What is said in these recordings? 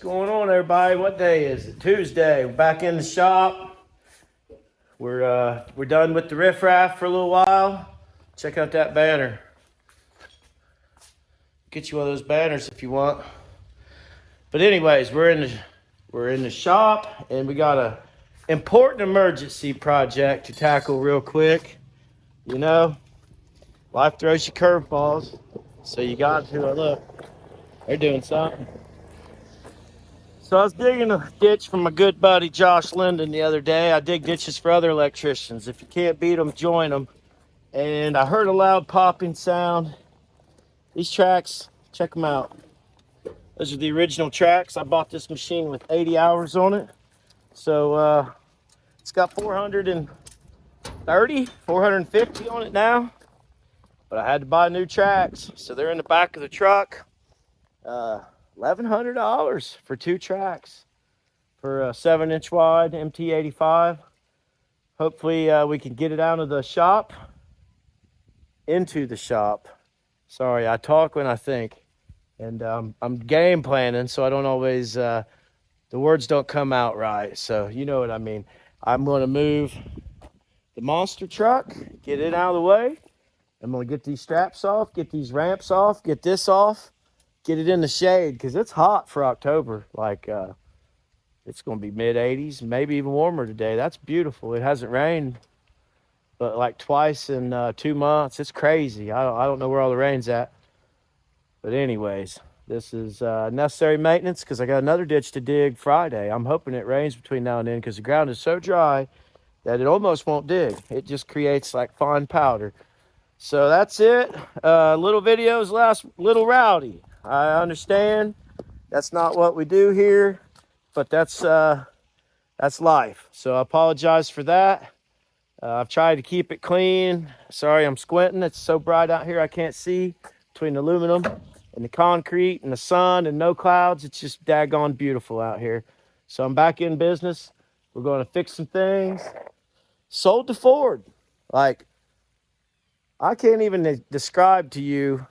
going on, everybody? What day is it? Tuesday. We're back in the shop. We're done with the riffraff for a little while. Check out that banner. Get you one of those banners if you want. But anyways, we're in the shop, and we got a important emergency project to tackle real quick. You know, life throws you curveballs, so you got to look. They're doing something. So I was digging a ditch for my good buddy Josh Linden the other day. I dig ditches for other electricians. If you can't beat them, join them. And I heard a loud popping sound. These tracks, check them out. Those are the original tracks. I bought this machine with 80 hours on it. So it's got 430, 450 on it now. But I had to buy new tracks. So they're in the back of the truck. $1,100 for two tracks for a 7-inch wide MT85. Hopefully we can get it out of the shop into the shop. Sorry, I talk when I think, and I'm game planning, so I don't always the words don't come out right. So you know what I mean. I'm going to move the monster truck, get it out of the way. I'm going to get these straps off, get these ramps off, get this off. Get it in the shade because it's hot for October. Like it's going to be mid-80s, maybe even warmer today. That's beautiful. It hasn't rained, but like twice in 2 months. It's crazy. I don't know where all the rain's at. But anyways, this is necessary maintenance because I got another ditch to dig Friday. I'm hoping it rains between now and then because the ground is so dry that it almost won't dig. It just creates like fine powder. So that's it. Little videos last little rowdy. I understand that's not what we do here, but that's life. So I apologize for that. I've tried to keep it clean. Sorry, I'm squinting. It's so bright out here I can't see between the aluminum and the concrete and the sun and no clouds. It's just daggone beautiful out here. So I'm back in business. We're going to fix some things. Sold to Ford. Like, I can't even describe to you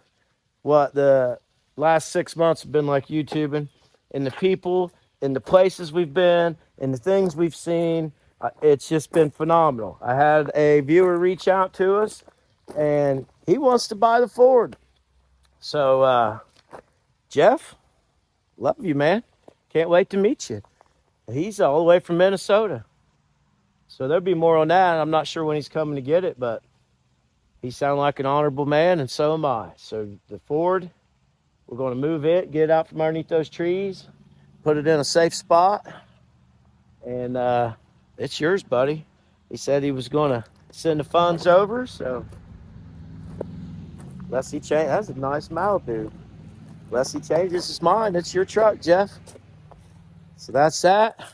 what the last 6 months have been like YouTubing, and the people and the places we've been and the things we've seen. It's just been phenomenal. I had a viewer reach out to us and he wants to buy the Ford. So Jeff, love you, man. Can't wait to meet you. He's all the way from Minnesota, so there'll be more on that. I'm not sure when he's coming to get it, but he sounded like an honorable man, and so am I. So the Ford, we're going to move it, get it out from underneath those trees, put it in a safe spot, and it's yours, buddy. He said he was going to send the funds over, so unless he changes, that's a nice Malibu. Unless he changes his mind, it's your truck, Jeff. So that's that.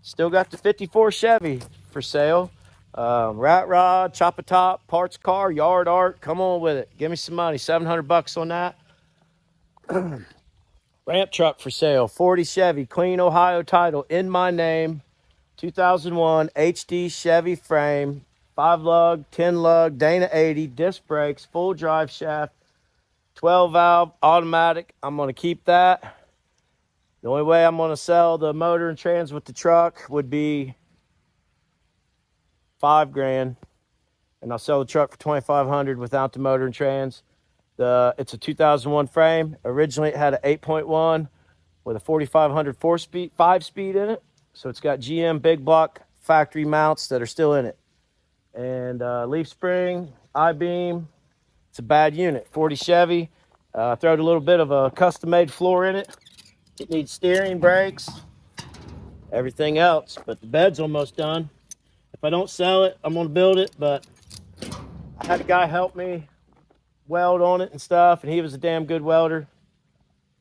Still got the 54 Chevy for sale. Rat rod, chop a top, parts car, yard art. Come on with it. Give me some money. $700 on that. Ramp truck for sale. 40 Chevy, clean Ohio title, in my name. 2001 HD Chevy frame, 5-lug, 10-lug, Dana 80, disc brakes, full drive shaft, 12 valve, automatic. I'm going to keep that. The only way I'm going to sell the motor and trans with the truck would be $5,000, and I'll sell the truck for $2,500 without the motor and trans. It's a 2001 frame. Originally, it had an 8.1 with a 4,500 5-speed in it. So it's got GM big block factory mounts that are still in it, and leaf spring, I-beam. It's a bad unit. 40 Chevy. Throwed a little bit of a custom-made floor in it. It needs steering, brakes, everything else, but the bed's almost done. If I don't sell it, I'm gonna build it, but I had a guy help me weld on it and stuff, and he was a damn good welder.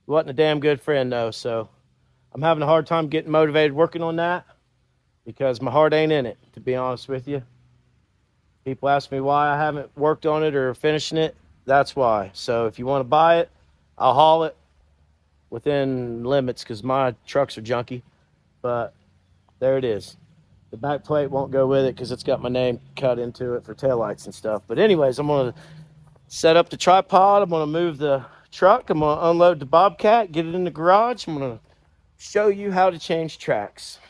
He wasn't a damn good friend though, so I'm having a hard time getting motivated working on that because my heart ain't in it, to be honest with you. People ask me why I haven't worked on it or finishing it. That's why. So if you want to buy it, I'll haul it within limits because my trucks are junky, but there it is. The back plate won't go with it because it's got my name cut into it for taillights and stuff. But anyways, I'm going to set up the tripod. I'm going to move the truck. I'm going to unload the Bobcat, get it in the garage. I'm going to show you how to change tracks.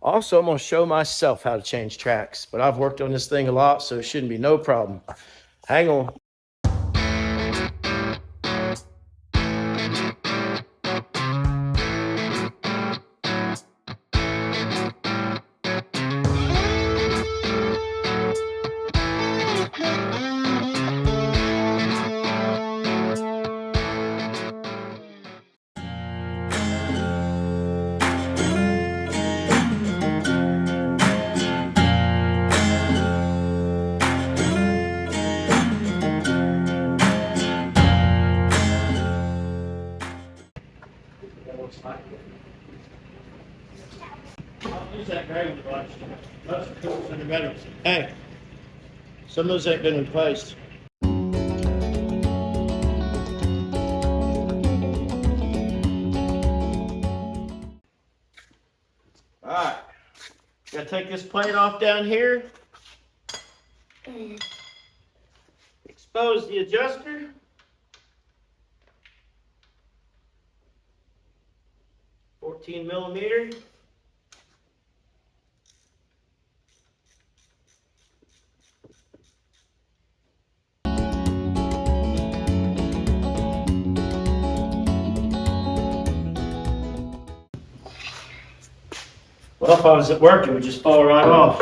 Also, I'm going to show myself how to change tracks, but I've worked on this thing a lot, so it shouldn't be no problem. Hang on. Hey, some of those ain't been replaced. Alright, gotta take this plate off down here. Expose the adjuster. $14mm. Well, if I was at work, it would just fall right off.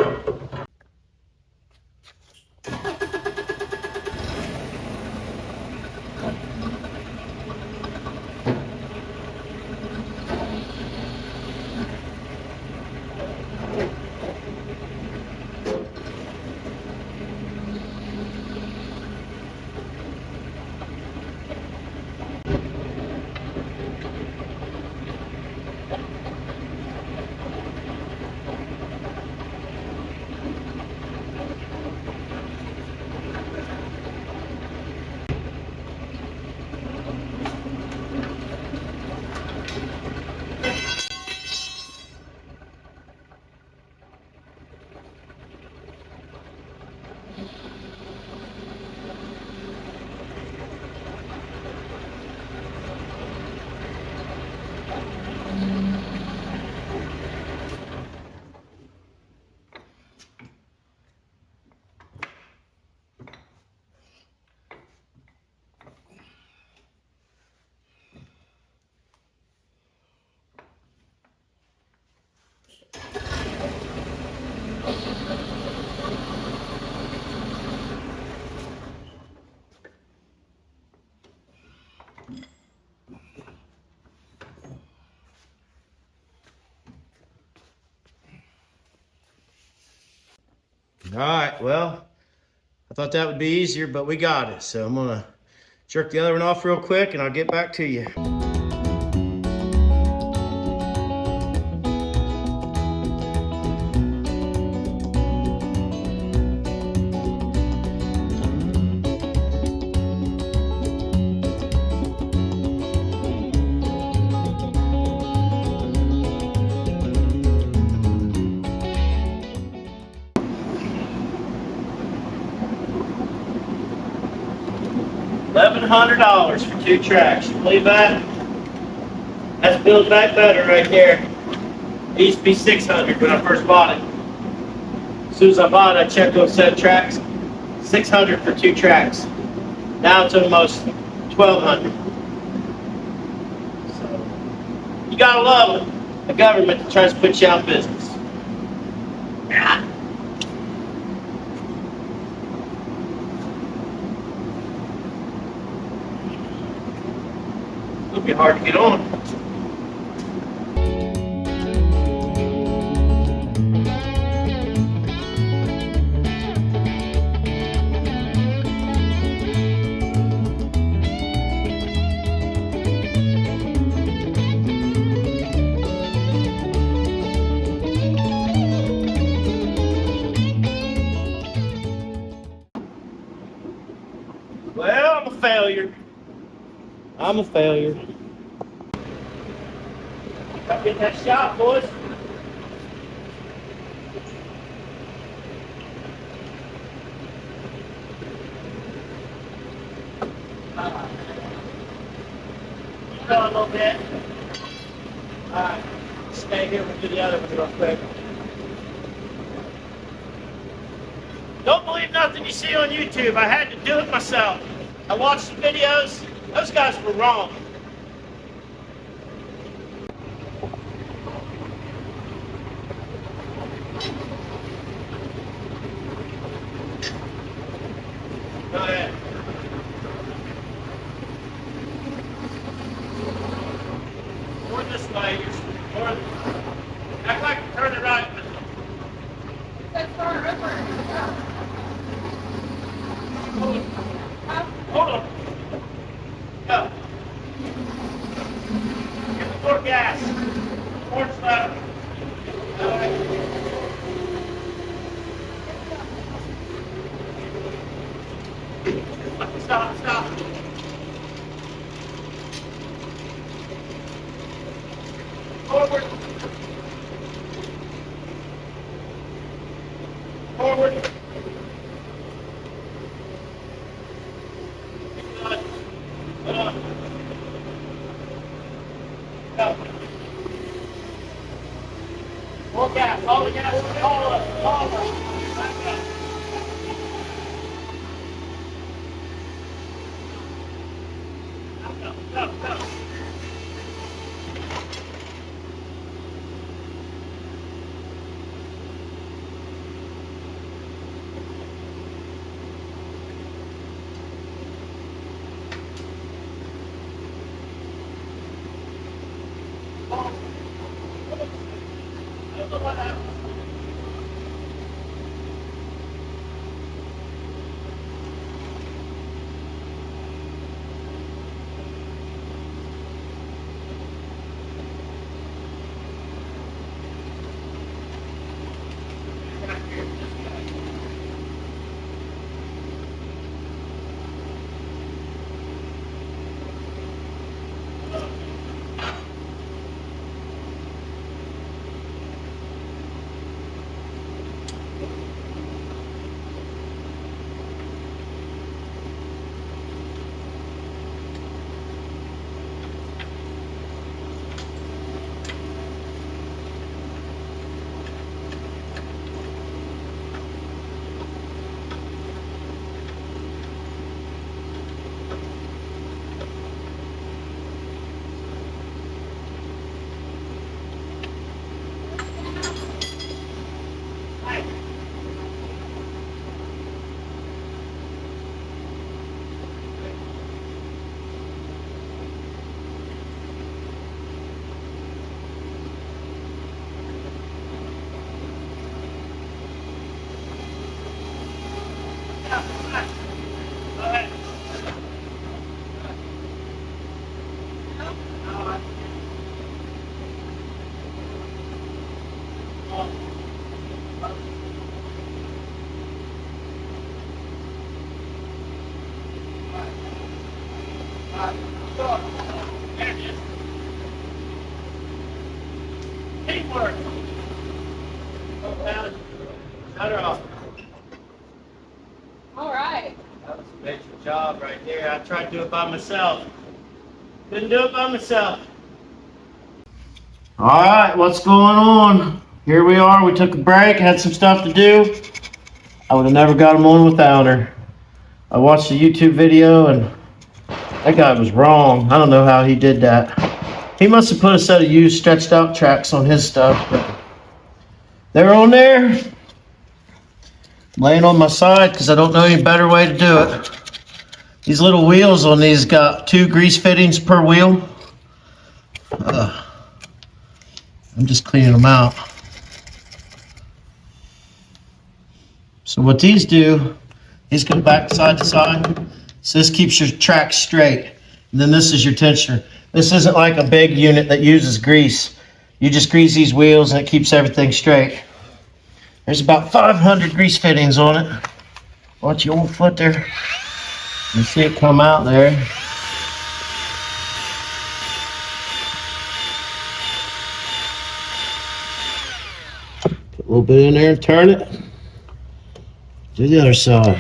All right, well, I thought that would be easier, but we got it. So I'm gonna jerk the other one off real quick and I'll get back to you. $1,100 for 2 tracks. You believe that? That's Build Back Better right there. It used to be $600 when I first bought it. As soon as I bought it, I checked those set tracks. $600 for 2 tracks. Now it's almost $1,200. So you gotta love the government that tries to put you out of business. Yeah. It'll be hard to get on. Well, I'm a failure. I'm a failure. Gotta get that shot, boys. Go a little bit. Alright, stay here, we'll do the other one real quick. Don't believe nothing you see on YouTube. I had to do it myself. I watched the videos. Those guys were wrong. Go ahead. More this way. More, act like you turn it right. Hold on. Go. Give me more gas. More slow. All right. Stop, stop. Forward. Forward. Good. Go. More gas. All the gas. All of it. All of it. Back up. Go, go, go. Teamwork. Shut her off. All right. That was a major job right there. I tried to do it by myself. Couldn't do it by myself. All right, what's going on? Here we are. We took a break, had some stuff to do. I would have never got them on without her. I watched the YouTube video and that guy was wrong. I don't know how he did that. He must have put a set of used stretched out tracks on his stuff. But they're on there. I'm laying on my side because I don't know any better way to do it. These little wheels on these got 2 grease fittings per wheel. I'm just cleaning them out. So what these do, these go back side to side. So this keeps your track straight. And then this is your tensioner. This isn't like a big unit that uses grease. You just grease these wheels and it keeps everything straight. There's about 500 grease fittings on it. Watch your old foot there. You see it come out there. Put a little bit in there and turn it. Do the other side.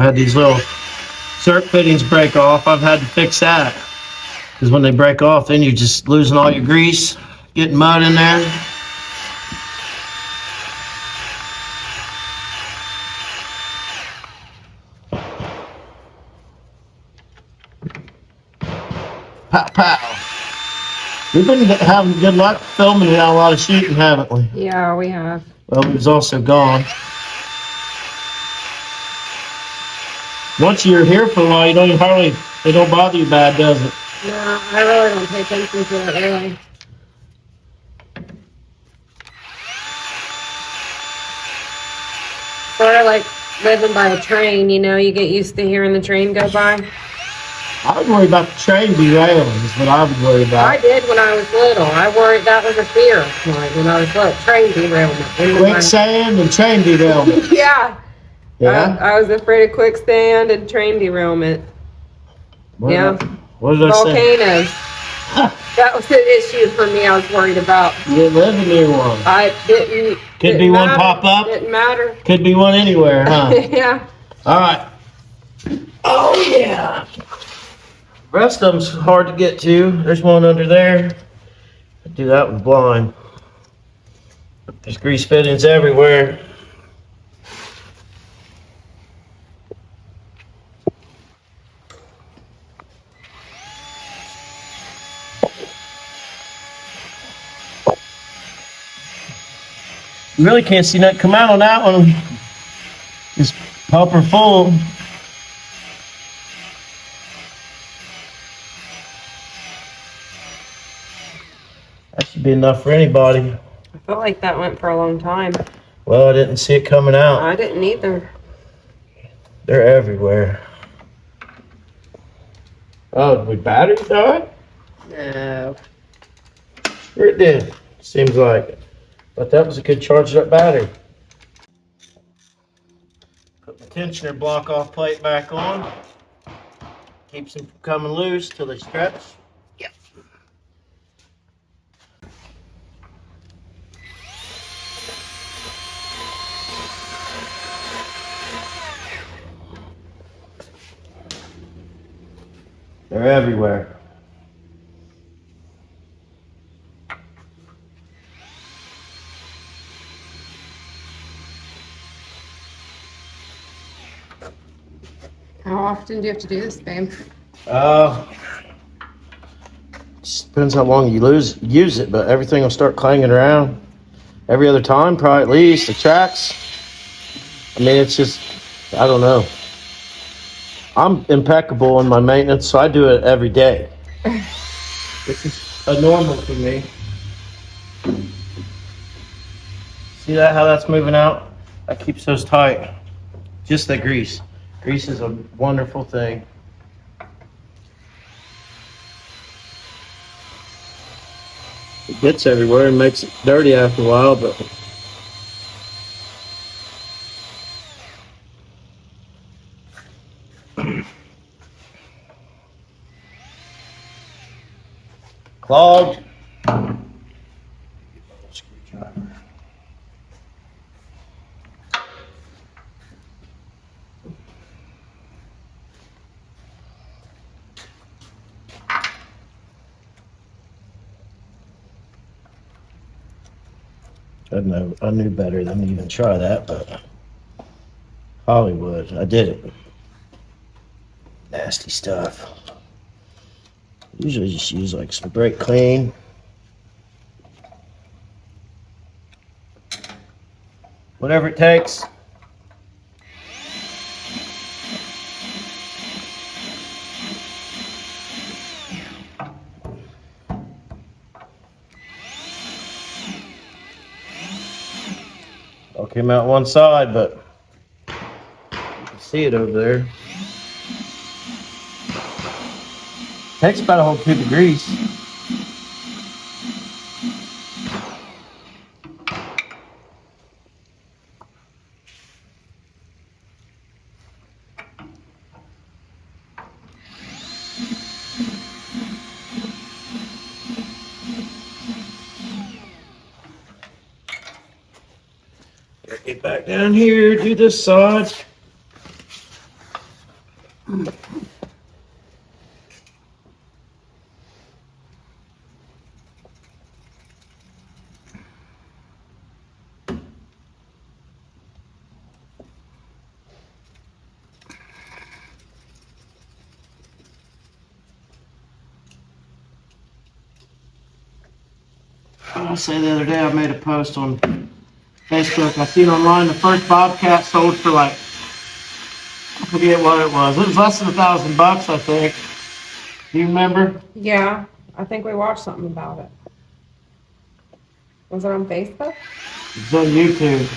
had these little circ fittings break off. I've had to fix that. Because when they break off, then you're just losing all your grease, getting mud in there. Pow, pow. We've been having good luck filming and a lot of shooting, haven't we? Yeah, we have. Well, we was also gone. Once you're here for a while, you don't even hardly, it don't bother you bad, does it? No, I really don't pay attention to it, really. Sort of like living by a train, you know, you get used to hearing the train go by. I would worry about the train derailing is what I would worry about. I did when I was little. I worried that was a fear of mine when I was little. Train derailment. Quicksand and train derailment. Yeah. Yeah? I was afraid of quicksand and train derailment. What Yeah. What did I say? Volcanoes. That was the issue for me I was worried about. You didn't live near one. I didn't. Could be one pop up. Didn't matter. Could be one anywhere, huh? Yeah. All right. Oh, yeah. The rest of them's hard to get to. There's one under there. I do that with blind. There's grease fittings everywhere. You really can't see nothing come out on that one. It's pumper full. That should be enough for anybody. I felt like that went for a long time. Well, I didn't see it coming out. I didn't either. They're everywhere. Oh, did my battery die? No. Sure it did. Seems like it. But that was a good charged up battery. Put the tensioner block off plate back on. Keeps them from coming loose till they stretch. Yep. They're everywhere. How often do you have to do this, babe? Just depends how long you use it, but everything will start clanging around every other time, probably at least. The tracks. I mean, it's just, I don't know. I'm impeccable in my maintenance, so I do it every day. This is a normal for me. See that, how that's moving out? That keeps those tight. Just the grease. Grease is a wonderful thing. It gets everywhere and makes it dirty after a while, but clogged. Screwdriver. I knew better than to even try that, but Hollywood, I did it. Nasty stuff. Usually just use like some brake clean. Whatever it takes. All came out one side, but you can see it over there. Takes about a whole tube of grease. Get back down here, do this side. I say the other day? I made a post on Facebook. I seen online the first Bobcat sold for like, I forget what it was. It was less than $1,000, I think. Do you remember? Yeah, I think we watched something about it. Was it on Facebook? It's on YouTube.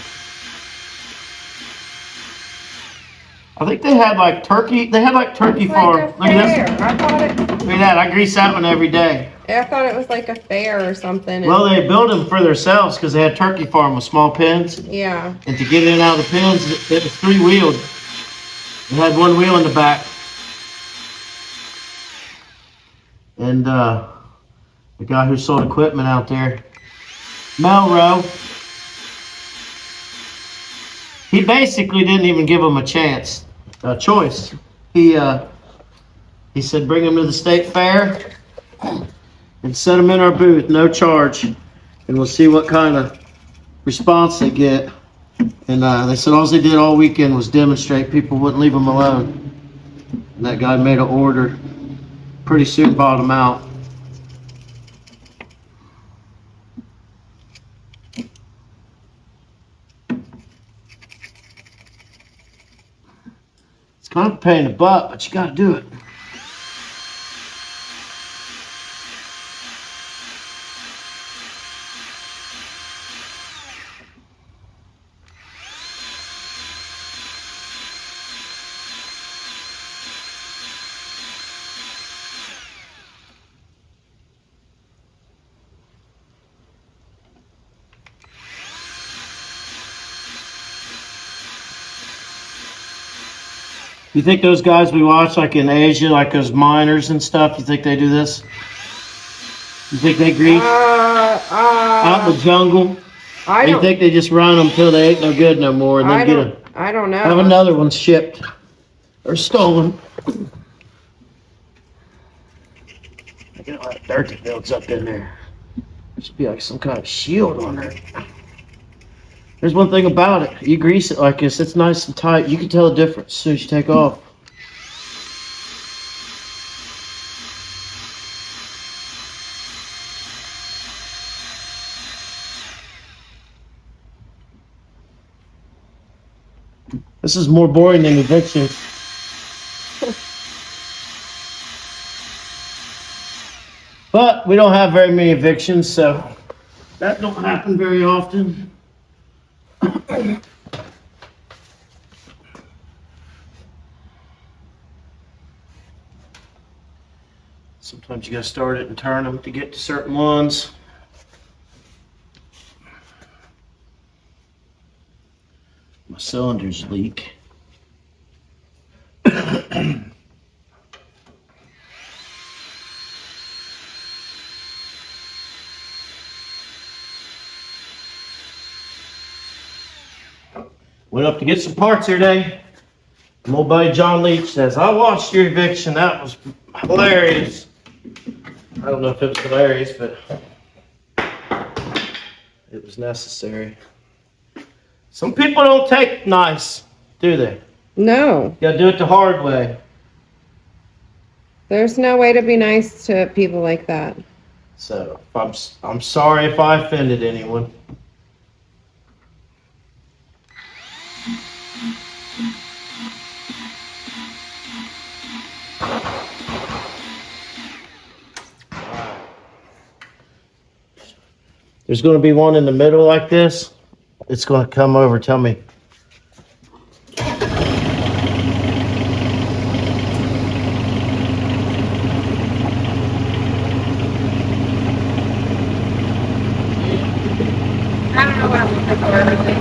I think they had like turkey. They had like turkey It's farm. like a Look at fair. this. I thought it. Look at that. I grease that one every day. I thought it was like a fair or something. Well, they built them for themselves because they had turkey farm with small pens. Yeah. And to get in and out of the pens, it was 3-wheeled. It had 1 wheel in the back. And the guy who sold equipment out there, Melrose, he basically didn't even give them a choice. He said, bring them to the state fair and set them in our booth, no charge, and we'll see what kind of response they get. And they said all they did all weekend was demonstrate. People wouldn't leave them alone. And that guy made an order. Pretty soon bought them out. It's kind of a pain in the butt, but you got to do it. You think those guys we watch, like in Asia, like those miners and stuff, you think they do this? You think they grease out in the jungle? I Or you don't. think they just run them till they ain't no good no more and I then don't. I don't know. have another one shipped or stolen? Look at all that dirt that builds up in there. There should be like some kind of shield on there. There's one thing about it. You grease it like this, it's nice and tight. You can tell the difference as soon as you take off. This is more boring than eviction. But we don't have very many evictions, so that don't happen very often. Sometimes you gotta start it and turn them to get to certain ones. My cylinders leak. Went up to get some parts here today. My old buddy John Leach says, I watched your eviction. That was hilarious. I don't know if it was hilarious, but it was necessary. Some people don't take nice, do they? No. You gotta do it the hard way. There's no way to be nice to people like that. So I'm sorry if I offended anyone. There's going to be one in the middle like this. It's going to come over. Tell me. I don't know what I'm looking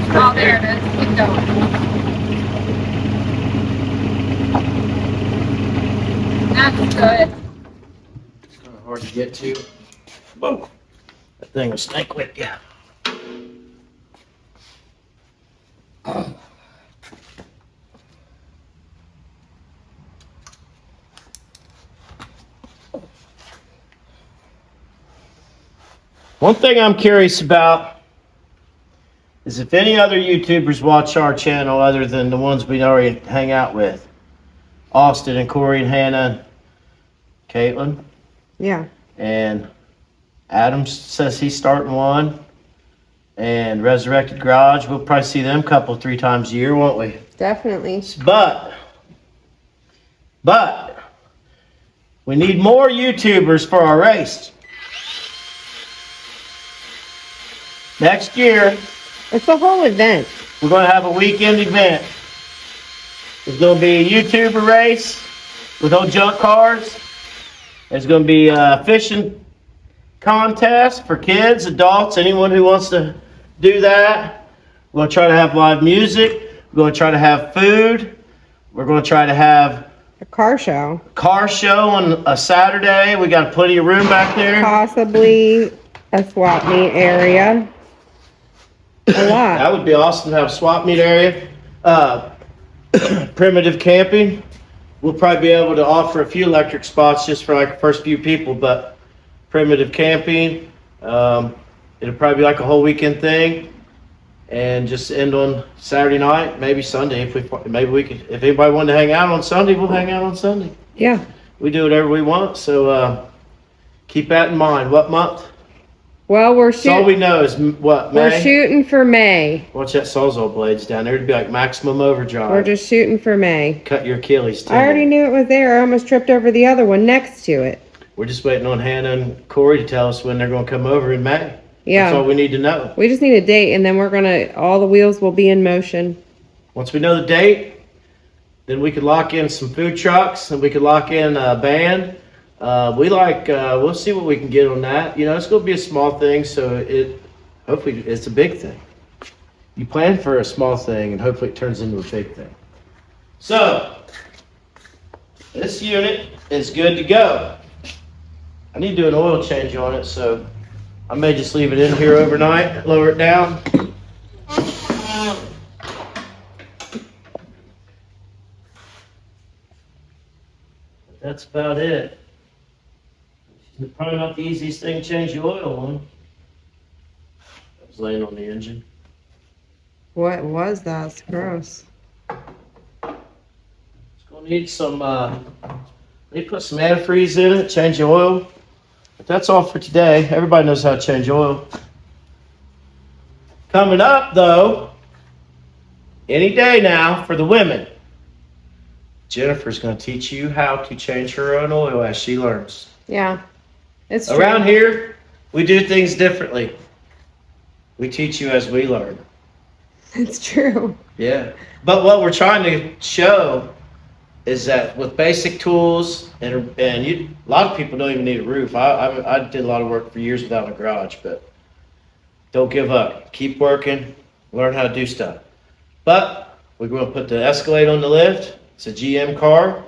for. Oh, there it is. Keep going. That's good. It's kind of hard to get to. Whoa. That thing will snake with you. One thing I'm curious about is if any other YouTubers watch our channel other than the ones we already hang out with. Austin and Corey and Hannah and Caitlin Yeah. and Adam says he's starting one. And Resurrected Garage, we'll probably see them a couple, 3 times a year, won't we? Definitely. But we need more YouTubers for our race. Next year, It's a whole event. we're going to have a weekend event. There's going to be a YouTuber race with old junk cars. There's going to be a fishing contest for kids, adults, anyone who wants to do that. We're going to try to have live music. We're going to try to have food. We're going to try to have A car show. a car show on a Saturday. We got plenty of room back there. Possibly a swap meet area. A lot. That would be awesome to have a swap meet area. Primitive camping. We'll probably be able to offer a few electric spots just for like the first few people, but primitive camping. It'll probably be like a whole weekend thing, and just end on Saturday night, maybe Sunday. If anybody wanted to hang out on Sunday, we'll hang out on Sunday. Yeah. We do whatever we want, so keep that in mind. What month? Well, we're That's all shooting. we know is what, We're May? shooting for May. Watch that Sawzall blades down there. It'd be like maximum overdrive. We're just shooting for May. Cut your Achilles tendon. I already knew it was there. I almost tripped over the other one next to it. We're just waiting on Hannah and Corey to tell us when they're going to come over in May. Yeah. That's all we need to know. We just need a date, and then all the wheels will be in motion. Once we know the date, then we could lock in some food trucks and we could lock in a band. We'll see what we can get on that. You know, it's going to be a small thing, so hopefully it's a big thing. You plan for a small thing and hopefully it turns into a big thing. So, this unit is good to go. I need to do an oil change on it, so I may just leave it in here overnight, lower it down. That's about it. It's probably not the easiest thing to change the oil on. I was laying on the engine. What was that? It's gross. It's gonna need some, they put some antifreeze in it, change the oil. But that's all for today. Everybody knows how to change oil. Coming up though, any day now for the women, Jennifer's gonna teach you how to change her own oil as she learns. Yeah. It's true. Around here, we do things differently. We teach you as we learn. It's true. Yeah. But what we're trying to show is that with basic tools, a lot of people don't even need a roof. I did a lot of work for years without a garage, but don't give up. Keep working. Learn how to do stuff. But we're going to put the Escalade on the lift. It's a GM car,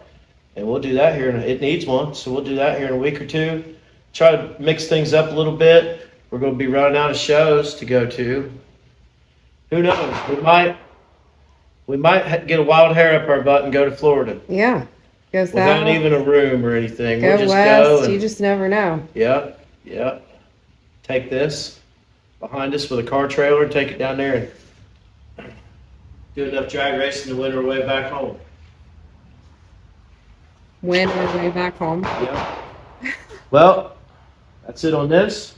and we'll do that here. It needs one, so we'll do that here in a week or two. Try to mix things up a little bit. We're going to be running out of shows to go to. Who knows? We might get a wild hair up our butt and go to Florida Yeah. Goes without that even a room or anything. Go We'll just west. go and You just never know. yeah. Take this behind us with a car trailer, take it down there, and do enough drag racing to win our way back home. Win our way back home. Yeah. Well, that's it on this.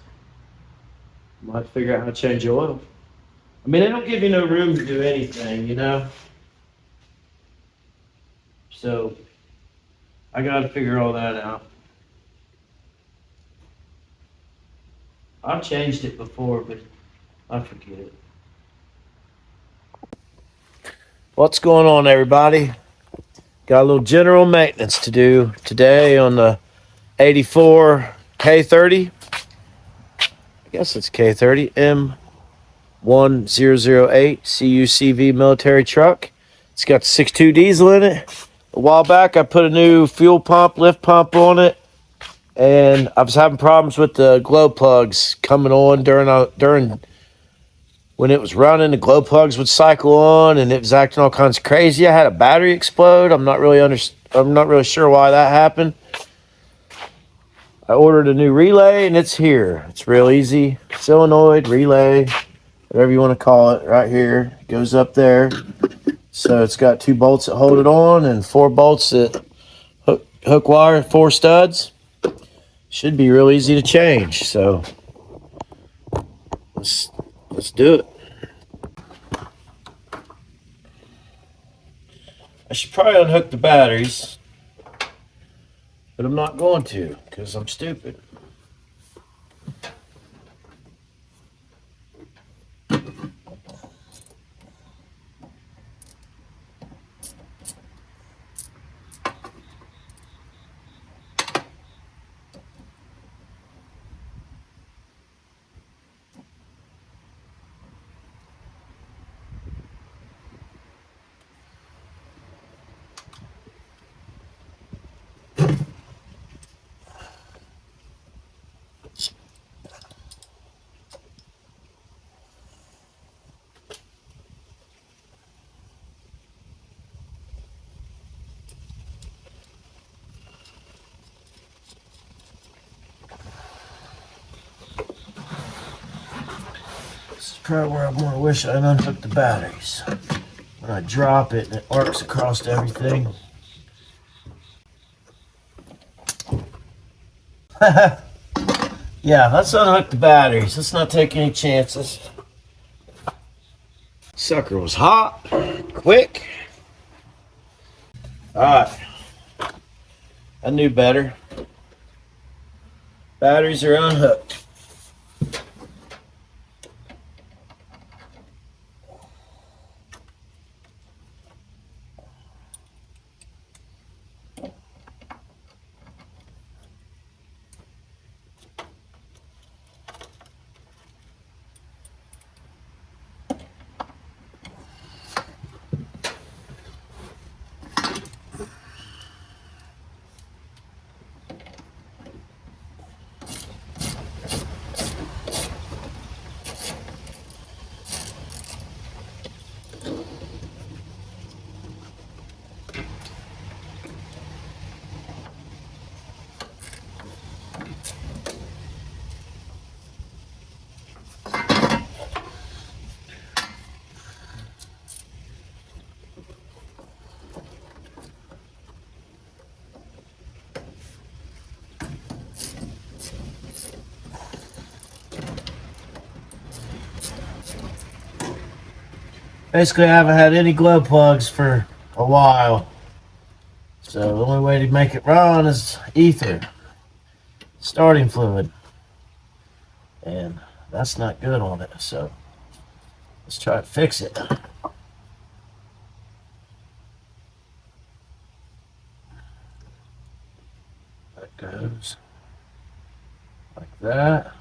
Might figure out how to change the oil. I mean, they don't give you no room to do anything, you know? So, I gotta figure all that out. I've changed it before, but I forget it. What's going on, everybody? Got a little general maintenance to do today on the 84 K30. I guess it's K30 M1008 CUCV military truck. It's got 6.2 diesel in it. A while back, I put a new fuel pump, lift pump on it, and I was having problems with the glow plugs coming on during when it was running. The glow plugs would cycle on, and it was acting all kinds of crazy. I had a battery explode. I'm not really sure why that happened. I ordered a new relay, and it's here. It's real easy. Solenoid, relay, whatever you want to call it, right here. It goes up there. So it's got 2 bolts that hold it on and 4 bolts that hook wire, 4 studs. Should be real easy to change. So let's do it. I should probably unhook the batteries, but I'm not going to because I'm stupid. This is probably where I'm going to wish I'd unhooked the batteries. When I drop it and it arcs across everything. Yeah, let's unhook the batteries. Let's not take any chances. Sucker was hot, quick. Alright. I knew better. Batteries are unhooked. Basically, I haven't had any glow plugs for a while. So the only way to make it run is ether, starting fluid. And that's not good on it. So let's try to fix it. That goes like that.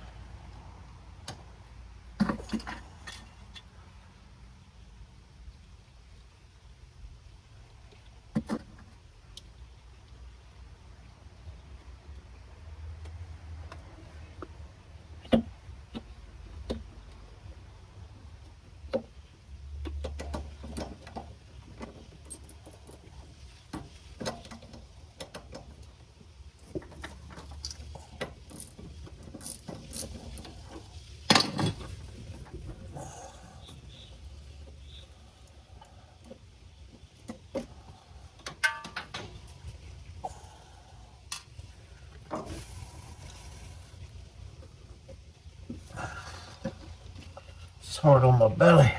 It's hard on my belly.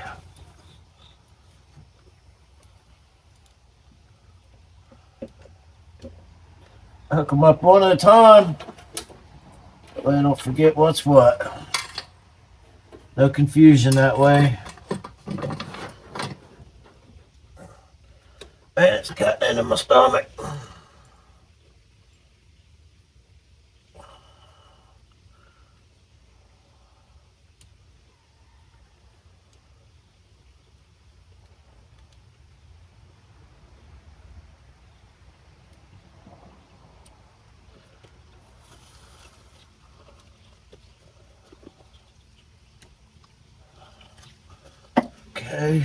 Hook them up one at a time. That way I don't forget what's what. No confusion that way. Man, it's cutting into my stomach. Okay.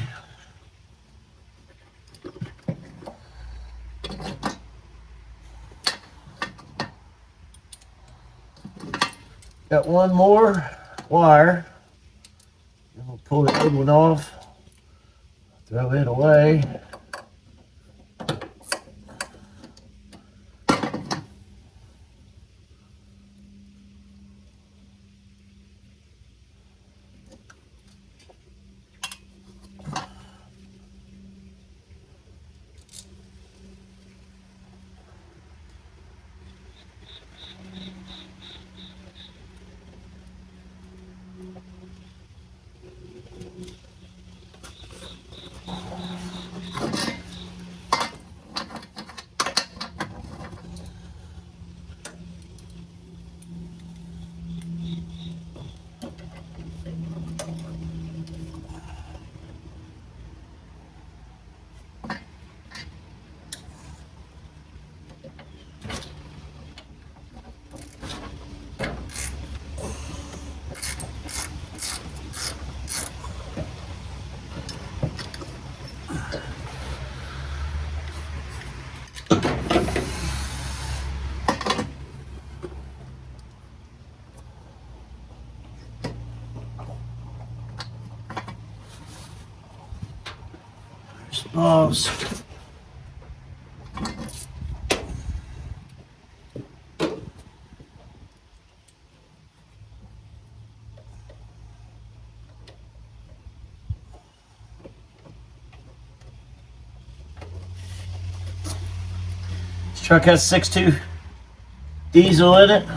Got one more wire. Then we'll pull the old one off, throw it away. Balls. This truck has 6.2 diesel in it.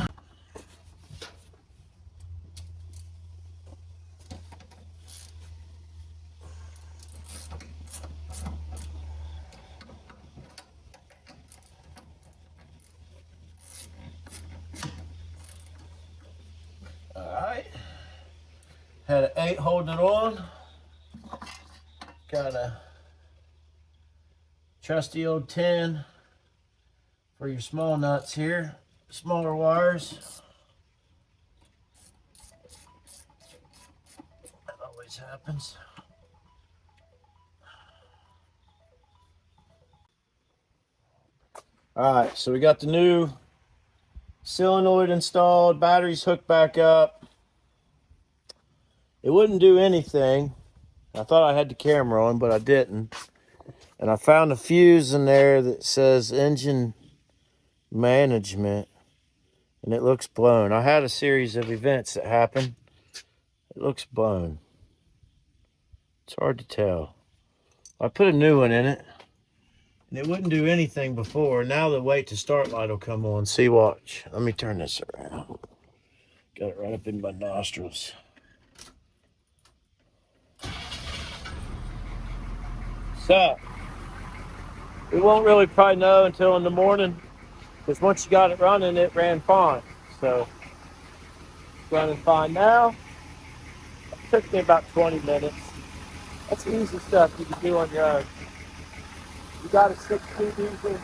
Alright. Had an 8 holding it on. Got a trusty old 10 for your small nuts here. Smaller wires. That always happens. Alright, so we got the new solenoid installed, batteries hooked back up. It wouldn't do anything. I thought I had the camera on, but I didn't. And I found a fuse in there that says engine management, and it looks blown. I had a series of events that happened. It looks blown. It's hard to tell. I put a new one in it, and it wouldn't do anything before. Now the wait to start light will come on. See, watch. Let me turn this around. Got it right up in my nostrils. So, we won't really probably know until in the morning, because once you got it running, it ran fine. So, it's running fine now. It took me about 20 minutes. That's easy stuff you can do on your own. You got a 6.2 diesel. You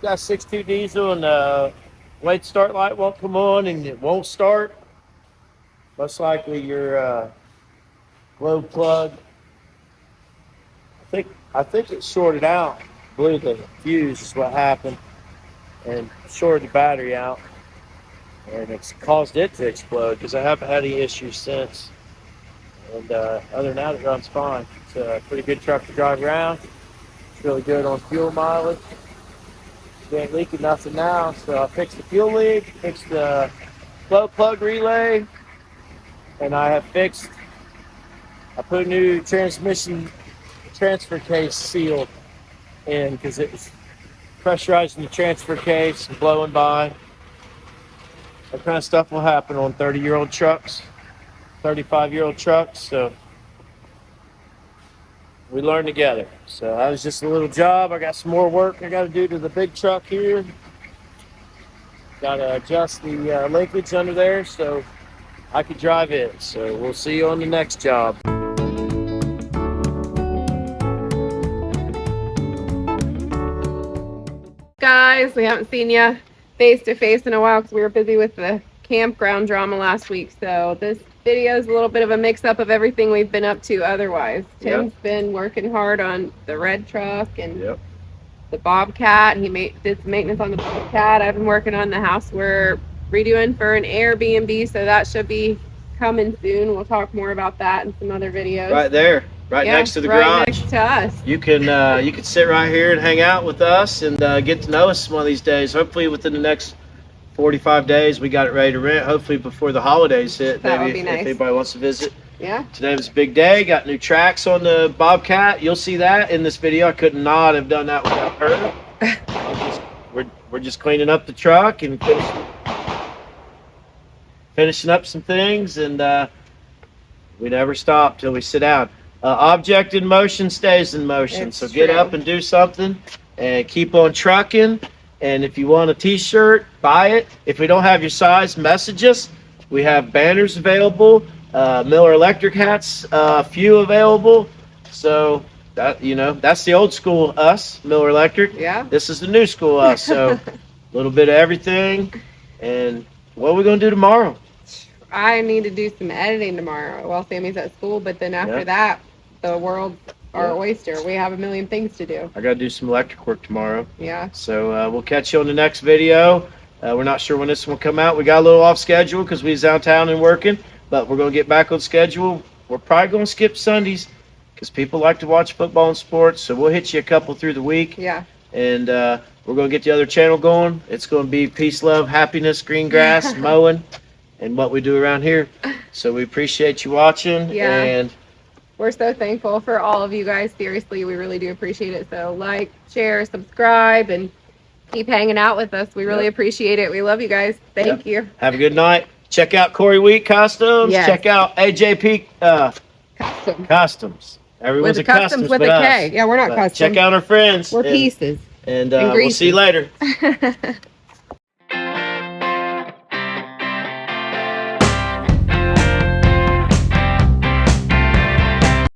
got a 6.2 diesel, and wait start light won't come on, and it won't start. Most likely your globe plug. I think it shorted out. Blew the fuse is what happened, and shorted the battery out, and it's caused it to explode. Because I haven't had any issues since. And other than that, it runs fine. It's a pretty good truck to drive around. It's really good on fuel mileage. We ain't leaking nothing now, so I fixed the fuel leak, fixed the glow plug relay, and I put a new transmission transfer case seal in because it was pressurizing the transfer case and blowing by. That kind of stuff will happen on 30-year-old trucks, 35-year-old trucks, so we learn together. So that was just a little job. I got some more work I got to do to the big truck here. Got to adjust the linkage under there so I could drive it. So we'll see you on the next job. Guys, we haven't seen you face to face in a while because we were busy with the campground drama last week. So this video is a little bit of a mix-up of everything we've been up to otherwise. Tim's been working hard on the red truck and the Bobcat. He did some maintenance on the Bobcat. I've been working on the house we're redoing for an Airbnb, so that should be coming soon. We'll talk more about that in some other videos. Right there, next to the right garage. Next to us. You can sit right here and hang out with us and get to know us one of these days. Hopefully within the next 45 days we got it ready to rent. Hopefully before the holidays hit. That maybe would be nice. if anybody wants to visit. Yeah. Today was a big day. Got new tracks on the Bobcat. You'll see that in this video. I could not have done that without her. We're just cleaning up the truck and finishing up some things, and we never stop till we sit down. Object in motion stays in motion. It's So get true. up and do something and keep on trucking. And if you want a t-shirt, buy it. If we don't have your size, message us. We have banners available. Miller Electric hats, a few available. So that, that's the old school us, Miller Electric. Yeah. This is the new school us. So a little bit of everything. And what are we going to do tomorrow? I need to do some editing tomorrow while Sammy's at school, but then after that, the world's our oyster. We have a million things to do. I got to do some electric work tomorrow. Yeah. So we'll catch you on the next video. We're not sure when this one will come out. We got a little off schedule because we was downtown and working, but we're going to get back on schedule. We're probably going to skip Sundays because people like to watch football and sports. So we'll hit you a couple through the week. Yeah. And we're going to get the other channel going. It's going to be peace, love, happiness, green grass, mowing, and what we do around here. So we appreciate you watching. Yeah. And we're so thankful for all of you guys. Seriously, we really do appreciate it. So like, share, subscribe, and keep hanging out with us. We really appreciate it. We love you guys. Thank you. Have a good night. Check out Corey Wheat Costumes. Yes. Check out AJP Costumes. Everyone's With a a customs customs with but a us. K. Yeah, we're not But customs. check out our friends. We're pieces. And we'll see you later.